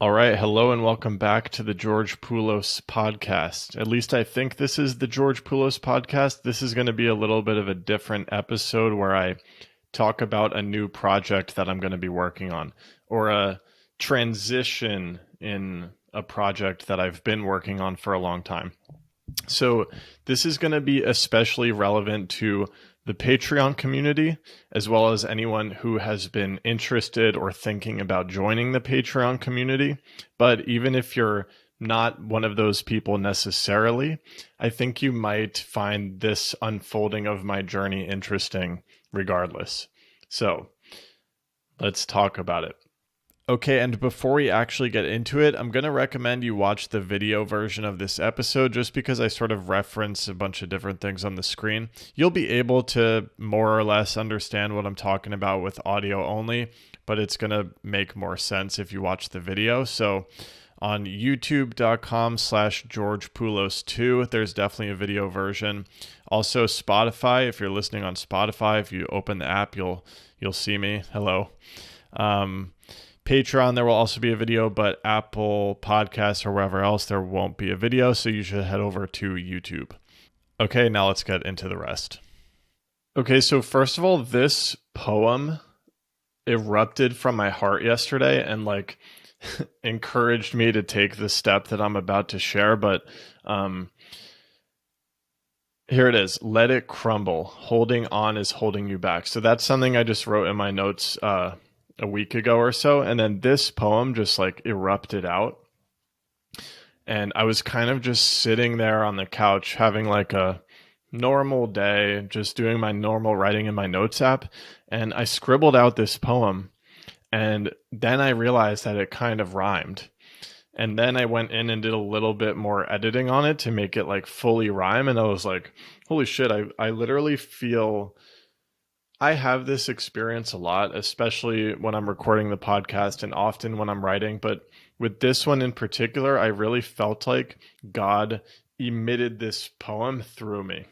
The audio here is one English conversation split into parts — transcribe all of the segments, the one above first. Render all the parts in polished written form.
All right, hello and welcome back to the George Poulos podcast. At least I think this is the George Poulos podcast. This is going to be a little bit of a different episode where I talk about a new project that I'm going to be working on or a transition in a project that I've been working on for a long time. So this is going to be especially relevant to the Patreon community, as well as anyone who has been interested or thinking about joining the Patreon community. But even if you're not one of those people necessarily, I think you might find this unfolding of my journey interesting regardless. So let's talk about it. Okay, and before we actually get into it, I'm going to recommend you watch the video version of this episode just because I sort of reference a bunch of different things on the screen. You'll be able to more or less understand what I'm talking about with audio only, but it's going to make more sense if you watch the video. So on youtube.com/GeorgePoulos2, there's definitely a video version. Also Spotify, if you're listening on Spotify, if you open the app, you'll see me. Hello. Patreon, there will also be a video, but Apple Podcasts or wherever else, there won't be a video, so you should head over to YouTube. Okay, now let's get into the rest. Okay, so first of all, this poem erupted from my heart yesterday and encouraged me to take the step that I'm about to share, but here it is. Let it crumble. Holding on is holding you back. So that's something I just wrote in my notes a week ago or so, and then this poem just erupted out, and I was kind of just sitting there on the couch having a normal day, just doing my normal writing in my notes app, and I scribbled out this poem, and then I realized that it kind of rhymed, and then I went in and did a little bit more editing on it to make it fully rhyme, and I was like, holy shit, I literally feel I have this experience a lot, especially when I'm recording the podcast and often when I'm writing. But with this one in particular, I really felt like God emitted this poem through me.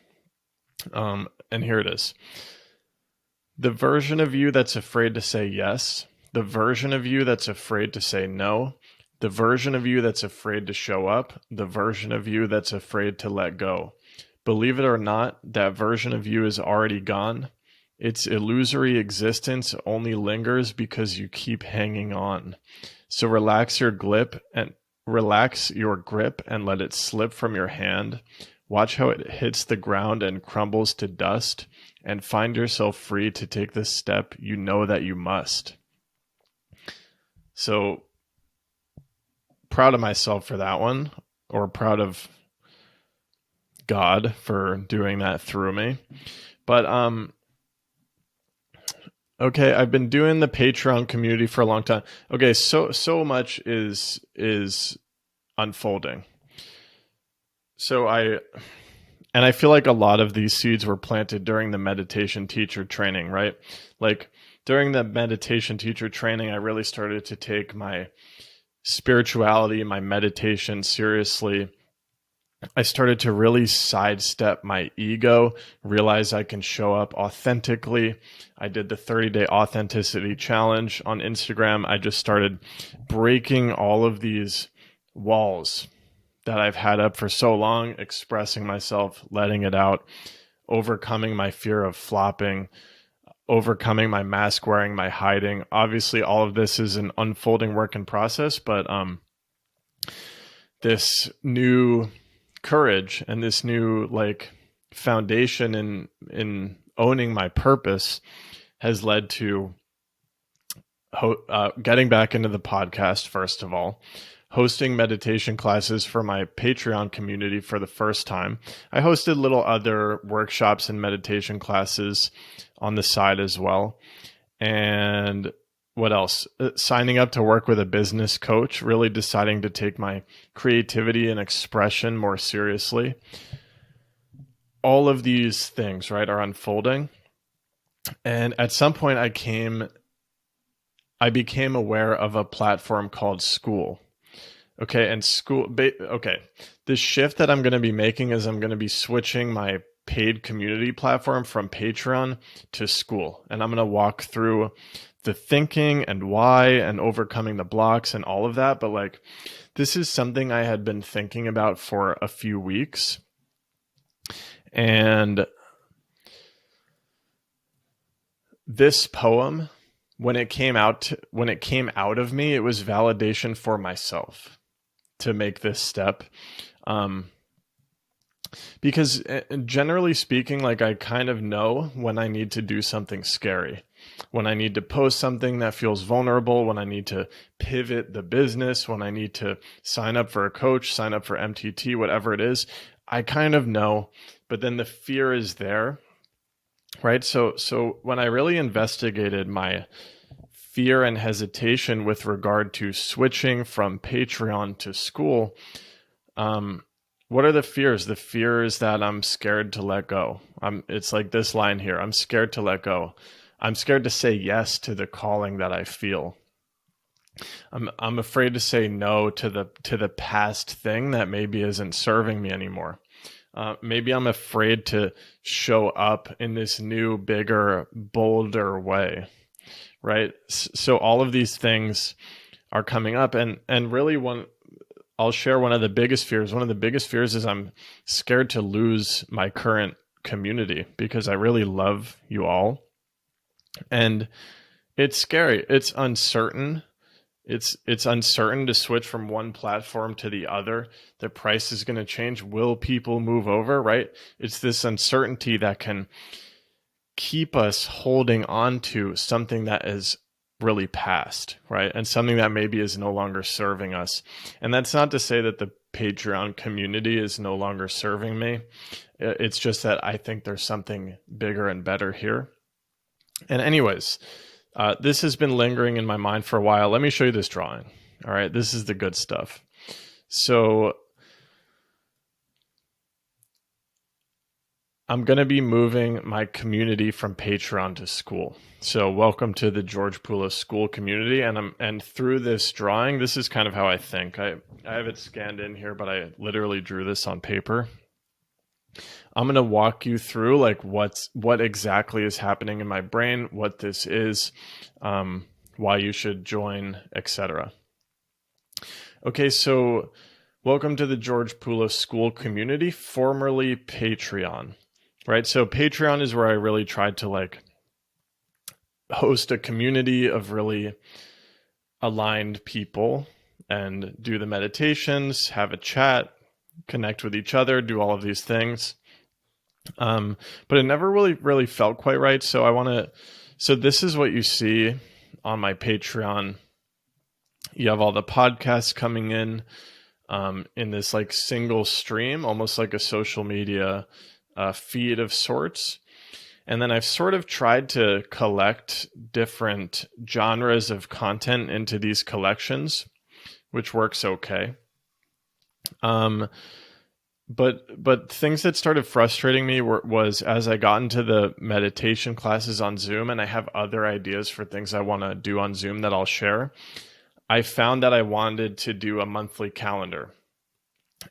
And here it is. The version of you that's afraid to say yes, the version of you that's afraid to say no, the version of you that's afraid to show up, the version of you that's afraid to let go. Believe it or not, that version of you is already gone. Its illusory existence only lingers because you keep hanging on. So relax your grip and let it slip from your hand. Watch how it hits the ground and crumbles to dust, and find yourself free to take the step you know that you must. So proud of myself for that one, or proud of God for doing that through me. But okay, I've been doing the Patreon community for a long time. Okay, so much is unfolding. So I feel like a lot of these seeds were planted during the meditation teacher training, right? During the meditation teacher training, I really started to take my spirituality, my meditation seriously. I started to really sidestep my ego, realize I can show up authentically. I did the 30-day authenticity challenge on Instagram. I just started breaking all of these walls that I've had up for so long, expressing myself, letting it out, overcoming my fear of flopping, overcoming my mask wearing, my hiding. Obviously, all of this is an unfolding work in process, but this new courage and this new foundation in owning my purpose has led to getting back into the podcast, first of all, hosting meditation classes for my Patreon community for the first time. I hosted little other workshops and meditation classes on the side as well. And what else? Signing up to work with a business coach, really deciding to take my creativity and expression more seriously. All of these things, right, are unfolding. And at some point I became aware of a platform called School. Okay, and the shift that I'm going to be making is I'm going to be switching my paid community platform from Patreon to School. And I'm going to walk through the thinking and why and overcoming the blocks and all of that. But like, this is something I had been thinking about for a few weeks. And this poem, when it came out of me, it was validation for myself to make this step. Because generally speaking, like, I kind of know when I need to do something scary, when I need to post something that feels vulnerable, when I need to pivot the business, when I need to sign up for a coach, sign up for MTT, whatever it is, I kind of know, but then the fear is there, right? So when I really investigated my fear and hesitation with regard to switching from Patreon to school, what are the fears? The fear is that I'm scared to let go. It's like this line here. I'm scared to let go. I'm scared to say yes to the calling that I feel. I'm afraid to say no to the past thing that maybe isn't serving me anymore. Maybe I'm afraid to show up in this new, bigger, bolder way, right? So all of these things are coming up, and really I'll share one of the biggest fears. One of the biggest fears is I'm scared to lose my current community because I really love you all. And it's scary. It's uncertain. It's uncertain to switch from one platform to the other. The price is going to change. Will people move over, right? It's this uncertainty that can keep us holding on to something that is really past, right? And something that maybe is no longer serving us. And that's not to say that the Patreon community is no longer serving me. It's just that I think there's something bigger and better here. And anyways, this has been lingering in my mind for a while. Let me show you this drawing. All right, this is the good stuff. So I'm going to be moving my community from Patreon to school. So welcome to the George Poulos School community. And through this drawing, this is kind of how I think. I have it scanned in here, but I literally drew this on paper. I'm going to walk you through like what exactly is happening in my brain, what this is, why you should join, etc. Okay, so welcome to the George Poulos School community, formerly Patreon. Right. So Patreon is where I really tried to like host a community of really aligned people and do the meditations, have a chat, connect with each other, do all of these things. But it never really felt quite right. So so this is what you see on my Patreon. You have all the podcasts coming in this like single stream, almost like a social media feed of sorts. And then I've sort of tried to collect different genres of content into these collections, which works okay. But things that started frustrating me was as I got into the meditation classes on Zoom, and I have other ideas for things I want to do on Zoom that I'll share, I found that I wanted to do a monthly calendar.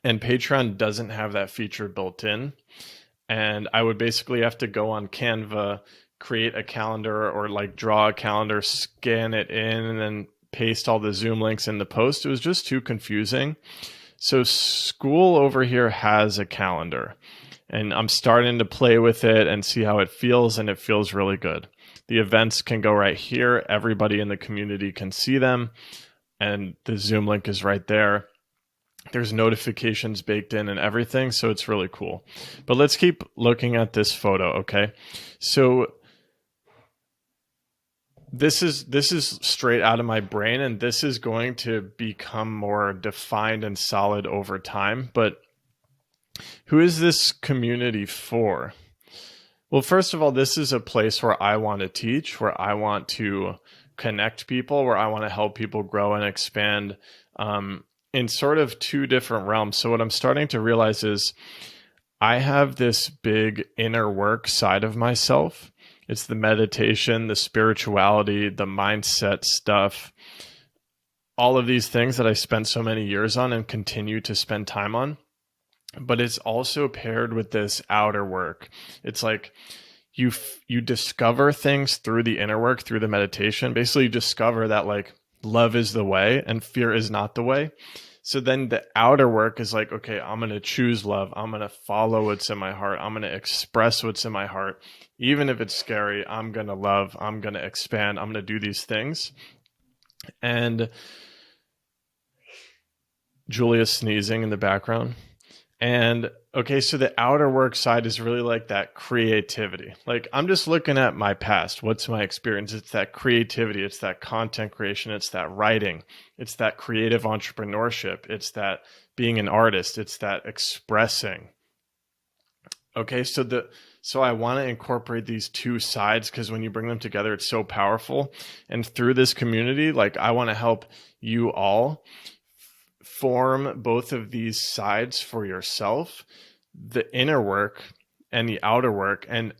And Patreon doesn't have that feature built in. And I would basically have to go on Canva, create a calendar or like draw a calendar, scan it in, and then paste all the Zoom links in the post. It was just too confusing. So school over here has a calendar, and I'm starting to play with it and see how it feels, and it feels really good. The events can go right here. Everybody in the community can see them, and the Zoom link is right there. There's notifications baked in and everything, so it's really cool. But let's keep looking at this photo, okay? So this is straight out of my brain, and this is going to become more defined and solid over time. But who is this community for? Well, first of all, this is a place where I want to teach, where I want to connect people, where I want to help people grow and expand in sort of two different realms. So what I'm starting to realize is I have this big inner work side of myself. It's the meditation, the spirituality, the mindset stuff, all of these things that I spent so many years on and continue to spend time on. But it's also paired with this outer work. It's like, you discover things through the inner work, through the meditation. Basically, you discover that like love is the way and fear is not the way. So then the outer work is like, okay, I'm going to choose love. I'm going to follow what's in my heart. I'm going to express what's in my heart. Even if it's scary, I'm going to love. I'm going to expand. I'm going to do these things. And Julia's sneezing in the background. And okay, so the outer work side is really like that creativity. Like I'm just looking at my past. What's my experience? It's that creativity. It's that content creation. It's that writing. It's that creative entrepreneurship. It's that being an artist. It's that expressing. Okay, so I want to incorporate these two sides because when you bring them together, it's so powerful. And through this community, like I want to help you all form both of these sides for yourself, the inner work and the outer work, and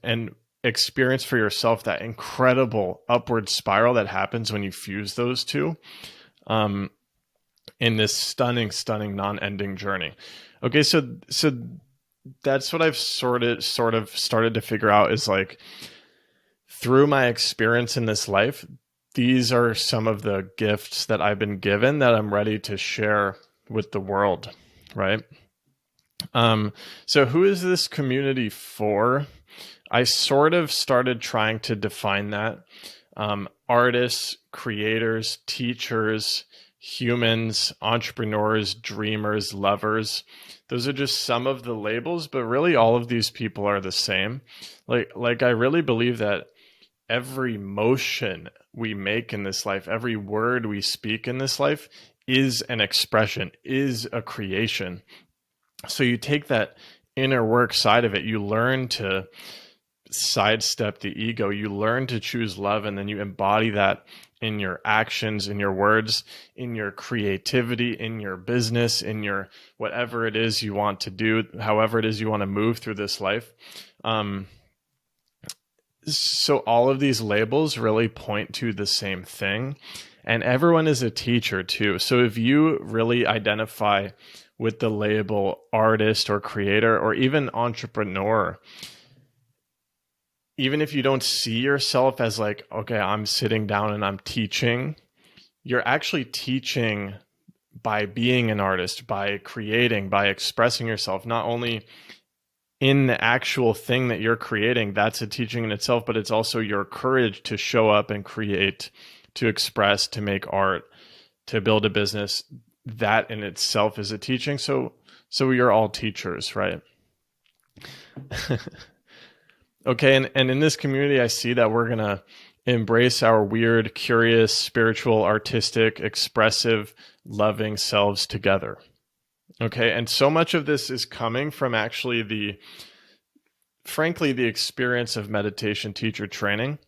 experience for yourself that incredible upward spiral that happens when you fuse those two in this stunning non-ending journey. Okay, so that's what I've sort of started to figure out is like through my experience in this life, these are some of the gifts that I've been given that I'm ready to share with the world, right? So who is this community for? I sort of started trying to define that. Artists, creators, teachers, humans, entrepreneurs, dreamers, lovers. Those are just some of the labels, but really all of these people are the same. Like I really believe that every motion we make in this life, every word we speak in this life is an expression, is a creation. So you take that inner work side of it, you learn to sidestep the ego, you learn to choose love, and then you embody that in your actions, in your words, in your creativity, in your business, in your whatever it is you want to do, however it is you want to move through this life. So all of these labels really point to the same thing, and everyone is a teacher too. So if you really identify with the label artist or creator or even entrepreneur, even if you don't see yourself as like, okay, I'm sitting down and I'm teaching, you're actually teaching by being an artist, by creating, by expressing yourself, not only in the actual thing that you're creating, that's a teaching in itself, but it's also your courage to show up and create, to express, to make art, to build a business. That in itself is a teaching. So you're all teachers, right? Okay, and in this community, I see that we're going to embrace our weird, curious, spiritual, artistic, expressive, loving selves together. Okay, and so much of this is coming from actually frankly, the experience of meditation teacher training.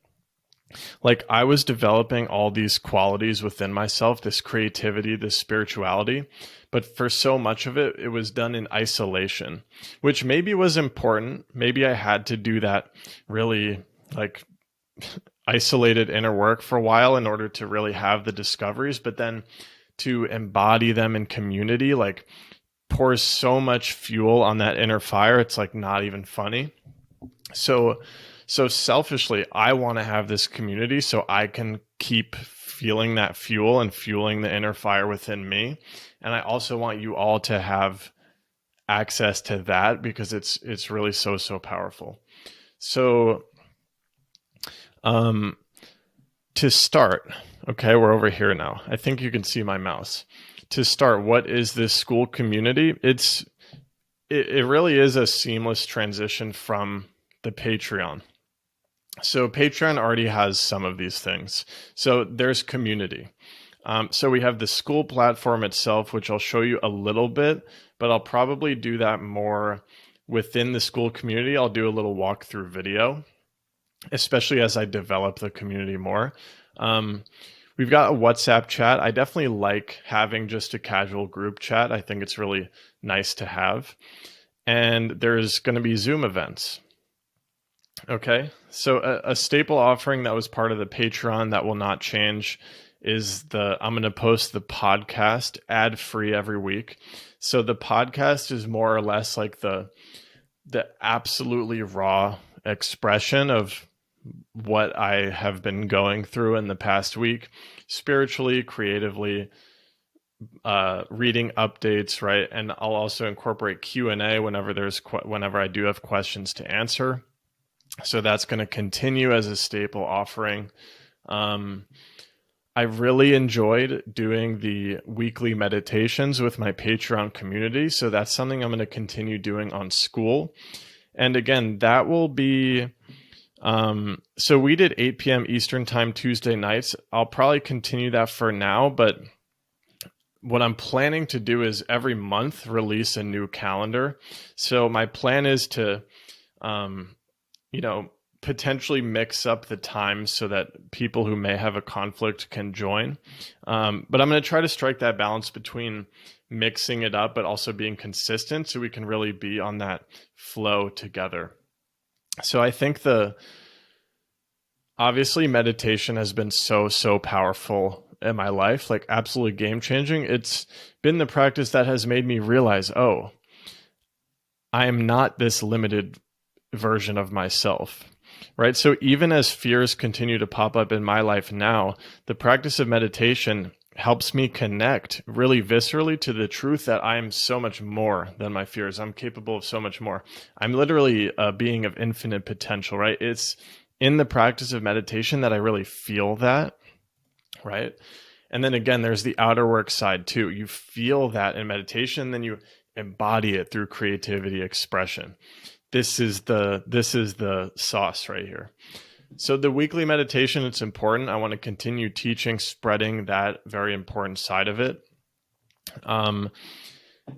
Like I was developing all these qualities within myself, this creativity, this spirituality, but for so much of it, it was done in isolation, which maybe was important. Maybe I had to do that really like isolated inner work for a while in order to really have the discoveries, but then to embody them in community, like pours so much fuel on that inner fire. It's like not even funny. So selfishly, I want to have this community so I can keep feeling that fuel and fueling the inner fire within me. And I also want you all to have access to that because it's really so powerful. So to start, okay, we're over here now. I think you can see my mouse. To start, what is this school community? It really is a seamless transition from the Patreon. So Patreon already has some of these things. So there's community. So we have the school platform itself, which I'll show you a little bit, but I'll probably do that more within the school community. I'll do a little walkthrough video, especially as I develop the community more. We've got a WhatsApp chat. I definitely like having just a casual group chat. I think it's really nice to have. And there's going to be Zoom events. Okay, so a staple offering that was part of the Patreon that will not change is I'm going to post the podcast ad-free every week. So the podcast is more or less like the absolutely raw expression of what I have been going through in the past week, spiritually, creatively, reading updates, right? And I'll also incorporate Q&A whenever I do have questions to answer. So that's going to continue as a staple offering. I really enjoyed doing the weekly meditations with my Patreon community. So that's something I'm going to continue doing on school. And again, that will be, so we did 8 p.m. Eastern time Tuesday nights. I'll probably continue that for now, but what I'm planning to do is every month release a new calendar. So my plan is to, potentially mix up the times so that people who may have a conflict can join. But I'm going to try to strike that balance between mixing it up, but also being consistent so we can really be on that flow together. So I think obviously meditation has been so powerful in my life, like absolutely game changing. It's been the practice that has made me realize, oh, I am not this limited version of myself. Right. So even as fears continue to pop up in my life now, the practice of meditation helps me connect really viscerally to the truth that I am so much more than my fears. I'm capable of so much more. I'm literally a being of infinite potential, right? It's in the practice of meditation that I really feel that, right? And then again, there's the outer work side too. You feel that in meditation, then you embody it through creativity, expression. This is the sauce right here. So the weekly meditation, it's important. I want to continue teaching, spreading that very important side of it. And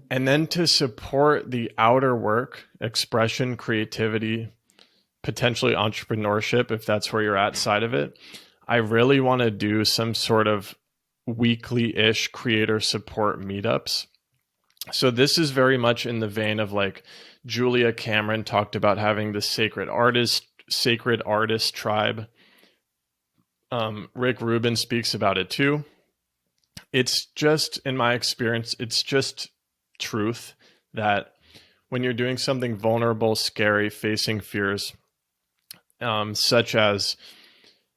then to support the outer work, expression, creativity, potentially entrepreneurship, if that's where you're at side of it, I really want to do some sort of weekly-ish creator support meetups. So this is very much in the vein of like Julia Cameron talked about having the sacred artist tribe. Rick Rubin speaks about it too. It's just, in my experience, it's just truth that when you're doing something vulnerable, scary, facing fears, such as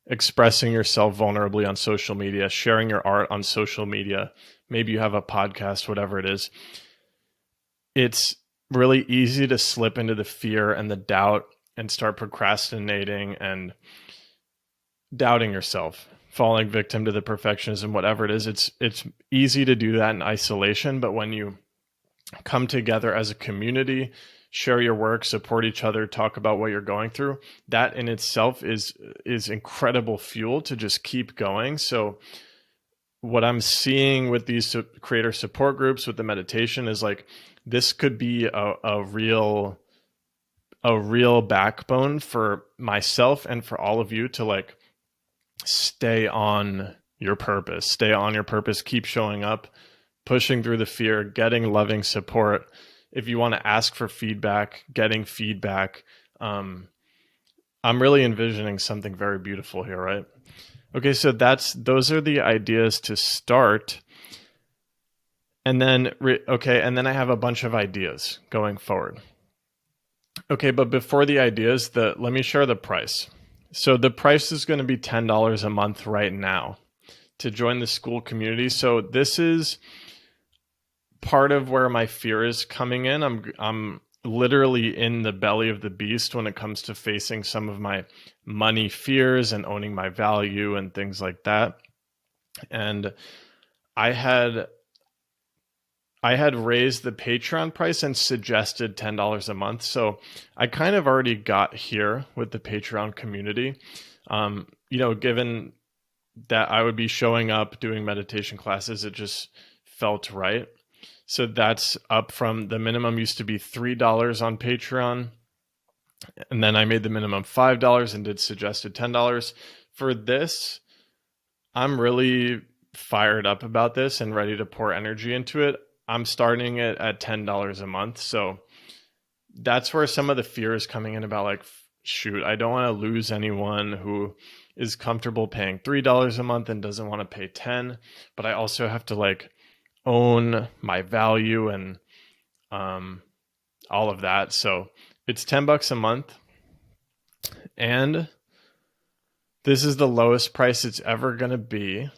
expressing yourself vulnerably on social media, sharing your art on social media, maybe you have a podcast, whatever it is, it's really easy to slip into the fear and the doubt and start procrastinating and doubting yourself, falling victim to the perfectionism, whatever it is. It's easy to do that in isolation, but when you come together as a community, share your work, support each other, talk about what you're going through, that in itself is incredible fuel to just keep going. So what I'm seeing with these creator support groups, with the meditation, is like this could be a real backbone for myself and for all of you to like stay on your purpose, keep showing up, pushing through the fear, getting loving support. If you want to ask for feedback, getting feedback. I'm really envisioning something very beautiful here, right? Okay, so those are the ideas to start. And then, I have a bunch of ideas going forward. Okay, but before the ideas, let me share the price. So the price is going to be $10 a month right now to join the school community. So this is part of where my fear is coming in. I'm literally in the belly of the beast when it comes to facing some of my money fears and owning my value and things like that. And I had raised the Patreon price and suggested $10 a month. So I kind of already got here with the Patreon community. Given that I would be showing up doing meditation classes, it just felt right. So that's up from the minimum used to be $3 on Patreon. And then I made the minimum $5 and did suggested $10. For this, I'm really fired up about this and ready to pour energy into it. I'm starting it at $10 a month. So that's where some of the fear is coming in about like, shoot, I don't want to lose anyone who is comfortable paying $3 a month and doesn't want to pay 10, but I also have to like own my value and all of that. So it's $10 a month. And this is the lowest price it's ever going to be,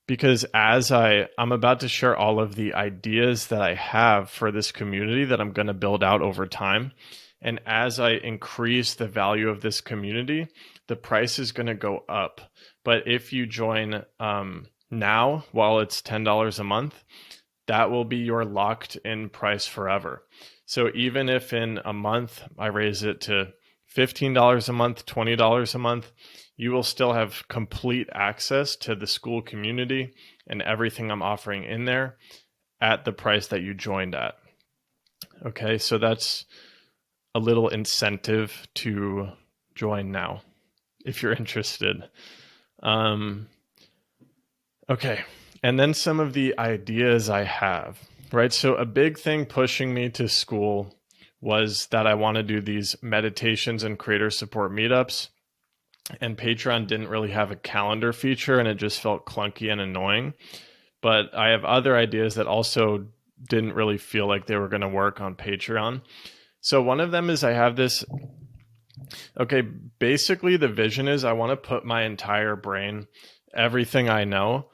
because I'm about to share all of the ideas that I have for this community that I'm going to build out over time. And as I increase the value of this community, the price is going to go up. But if you join now, while it's $10 a month, that will be your locked in price forever. So even if in a month I raise it to $15 a month, $20 a month, you will still have complete access to the Skool community and everything I'm offering in there at the price that you joined at. Okay, so that's a little incentive to join now if you're interested. Okay, and then some of the ideas I have, right? So a big thing pushing me to Skool was that I want to do these meditations and creator support meetups. And Patreon didn't really have a calendar feature, and it just felt clunky and annoying. But I have other ideas that also didn't really feel like they were going to work on Patreon. So one of them is I have this. Okay, basically the vision is I want to put my entire brain, everything I know,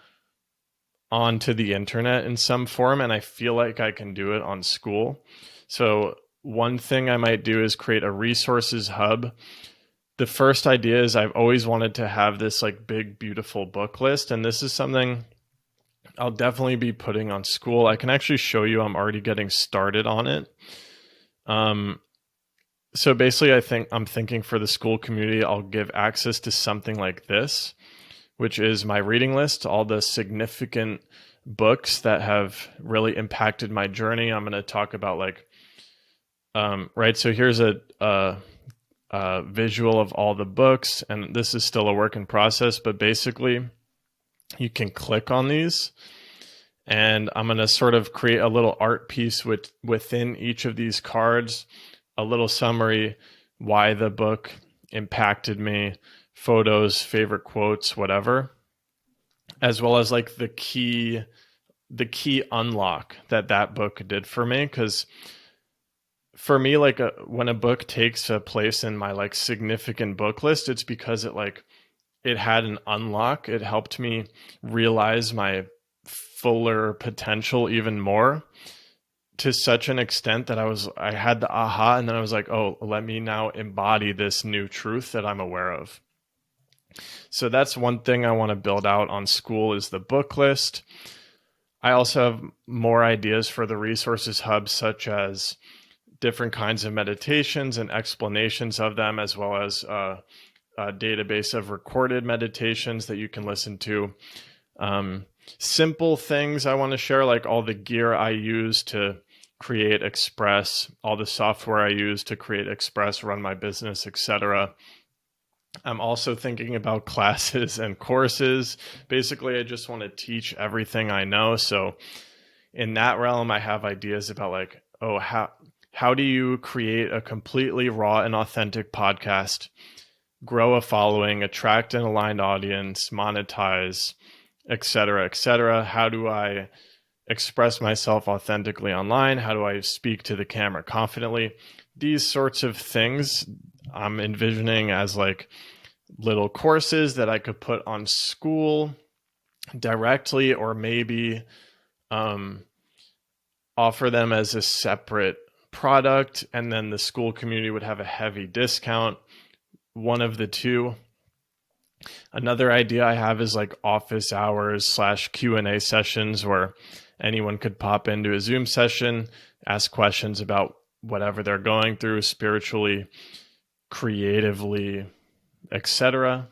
onto the internet in some form, and I feel like I can do it on Skool. So one thing I might do is create a resources hub. The first idea is I've always wanted to have this like big, beautiful book list. And this is something I'll definitely be putting on Skool. I can actually show you I'm already getting started on it. So basically I'm thinking for the Skool community, I'll give access to something like this, which is my reading list, all the significant books that have really impacted my journey. I'm going to talk about like, right. So here's a visual of all the books, and this is still a work in process, but basically you can click on these, and I'm going to sort of create a little art piece within each of these cards, a little summary, why the book impacted me, photos, favorite quotes, whatever, as well as like the key unlock that book did for me. Because for me, like when a book takes a place in my like significant book list, it's because it had an unlock. It helped me realize my fuller potential even more, to such an extent that I had the aha, and then I was like, oh, let me now embody this new truth that I'm aware of. So that's one thing I want to build out on Skool, is the book list. I also have more ideas for the resources hub, such as different kinds of meditations and explanations of them, as well as a database of recorded meditations that you can listen to. Simple things I want to share, like all the gear I use to create Express, all the software I use to create Express, run my business, etc. I'm also thinking about classes and courses. Basically, I just want to teach everything I know. So in that realm, I have ideas about like, oh, how do you create a completely raw and authentic podcast, grow a following, attract an aligned audience, monetize, et cetera, et cetera? How do I express myself authentically online? How do I speak to the camera confidently? These sorts of things I'm envisioning as like little courses that I could put on Skool directly, or maybe offer them as a separate product, and then the Skool community would have a heavy discount. One of the two. Another idea I have is like office hours / Q&A sessions where anyone could pop into a Zoom session, ask questions about whatever they're going through spiritually, creatively, etc.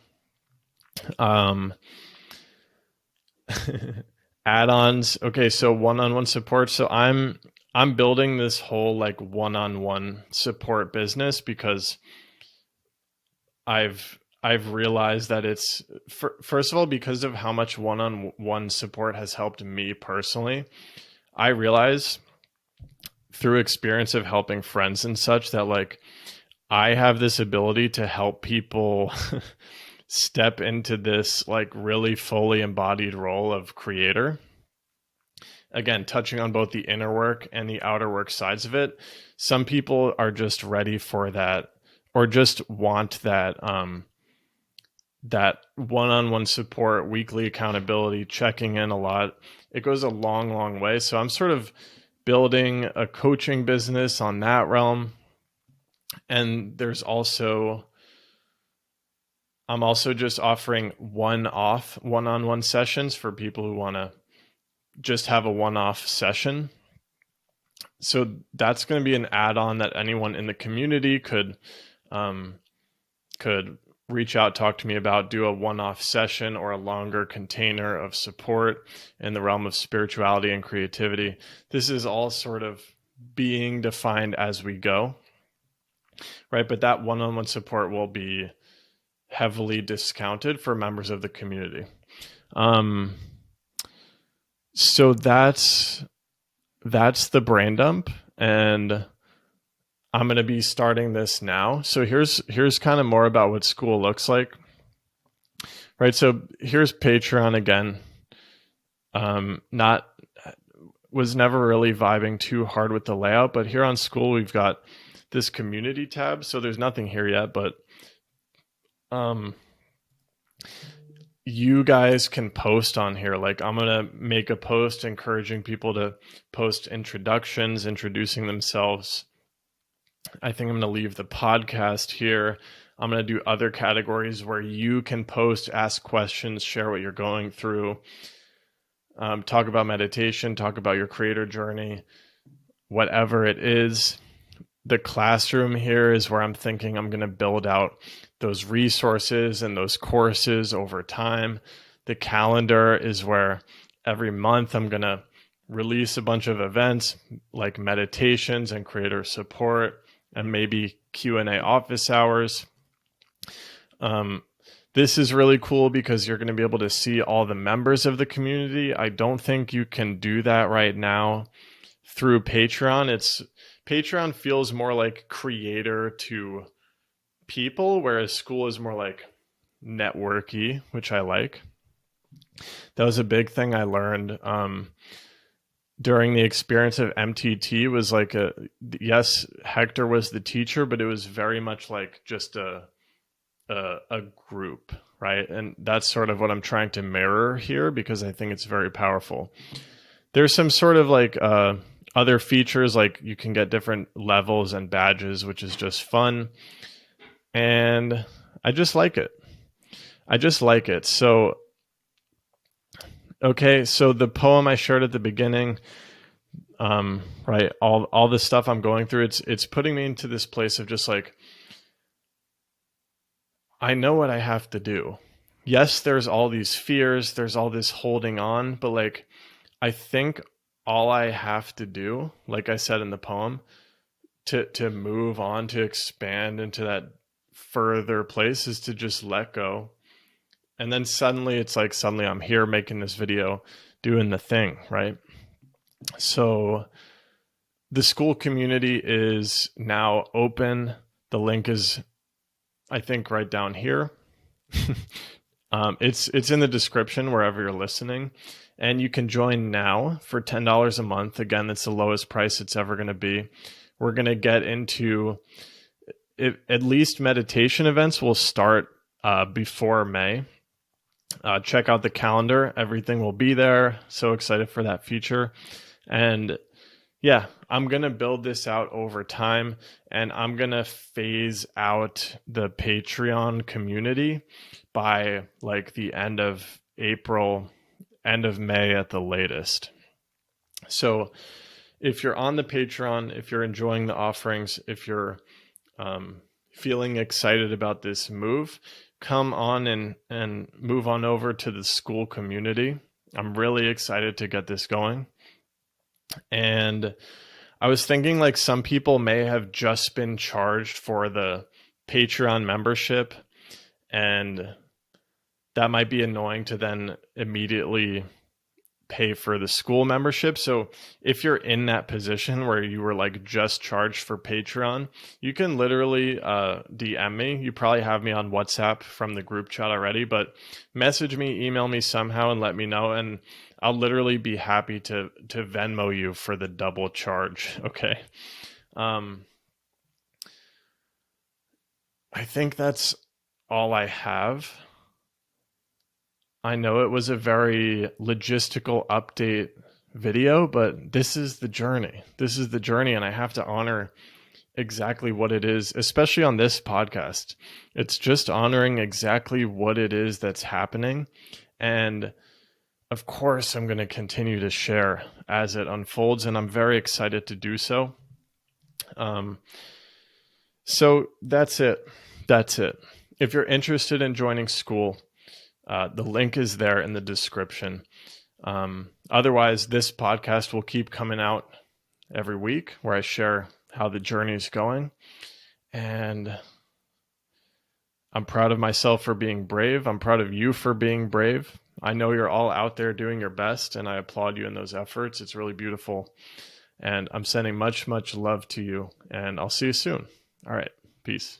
Add-ons. Okay, so one-on-one support. So I'm building this whole like one-on-one support business because I've realized that it's first of all, because of how much one-on-one support has helped me personally. I realize through experience of helping friends and such that like I have this ability to help people step into this like really fully embodied role of creator. Again, touching on both the inner work and the outer work sides of it. Some people are just ready for that or just want that one-on-one support, weekly accountability, checking in a lot, it goes a long, long way. So I'm sort of building a coaching business on that realm. And I'm also just offering one-off one-on-one sessions for people who want to just have a one-off session. So that's going to be an add-on that anyone in the community could reach out, talk to me about, do a one-off session or a longer container of support in the realm of spirituality and creativity. This is all sort of being defined as we go, right? But that one-on-one support will be heavily discounted for members of the community. So that's the brain dump, and I'm going to be starting this now. So here's kind of more about what school looks like. Right. So here's Patreon again. Was never really vibing too hard with the layout, but here on school, we've got this community tab. So there's nothing here yet, but you guys can post on here. Like, I'm going to make a post encouraging people to post introductions, introducing themselves. I think I'm going to leave the podcast here. I'm going to do other categories where you can post, ask questions, share what you're going through, talk about meditation, talk about your creator journey, whatever it is. The classroom here is where I'm thinking I'm going to build out those resources and those courses over time. The calendar is where every month I'm going to release a bunch of events like meditations and creator support and maybe Q&A office hours. This is really cool because you're going to be able to see all the members of the community. I don't think you can do that right now through Patreon. Patreon feels more like creator to people, whereas school is more like networky, which I like. That was a big thing I learned during the experience of MTT. Was like yes, Hector was the teacher, but it was very much like just a group, right? And that's sort of what I'm trying to mirror here because I think it's very powerful. There's some sort of like other features, like you can get different levels and badges, which is just fun. And I just like it. So, okay, so the poem I shared at the beginning, right, all the stuff I'm going through, it's putting me into this place of just like, I know what I have to do. Yes, there's all these fears, there's all this holding on, but like, I think all I have to do, like I said in the poem, to move on, to expand into that further place is to just let go. And then suddenly I'm here making this video, doing the thing, right? So the school community is now open. The link is, I think, right down here. It's in the description wherever you're listening, and you can join now for $10 a month. Again, that's the lowest price it's ever going to be. We're going to get into at least meditation events will start before May. Check out the calendar. Everything will be there. So excited for that feature. And yeah, I'm going to build this out over time, and I'm going to phase out the Patreon community by like the end of April, end of May at the latest. So if you're on the Patreon, if you're enjoying the offerings, if you're feeling excited about this move, come on and move on over to the school community. I'm really excited to get this going. And I was thinking like some people may have just been charged for the Patreon membership, and that might be annoying to then immediately pay for the school membership. So if you're in that position where you were like just charged for Patreon, you can literally DM me. You probably have me on WhatsApp from the group chat already, but message me, email me somehow and let me know. And I'll literally be happy to Venmo you for the double charge. Okay. I think that's all I have. I know it was a very logistical update video, but this is the journey. This is the journey, and I have to honor exactly what it is, especially on this podcast. It's just honoring exactly what it is that's happening. And of course, I'm going to continue to share as it unfolds, and I'm very excited to do so. Um, so that's it. That's it. If you're interested in joining school, the link is there in the description. Otherwise, this podcast will keep coming out every week where I share how the journey is going. And I'm proud of myself for being brave. I'm proud of you for being brave. I know you're all out there doing your best, and I applaud you in those efforts. It's really beautiful. And I'm sending much, much love to you, and I'll see you soon. All right. Peace.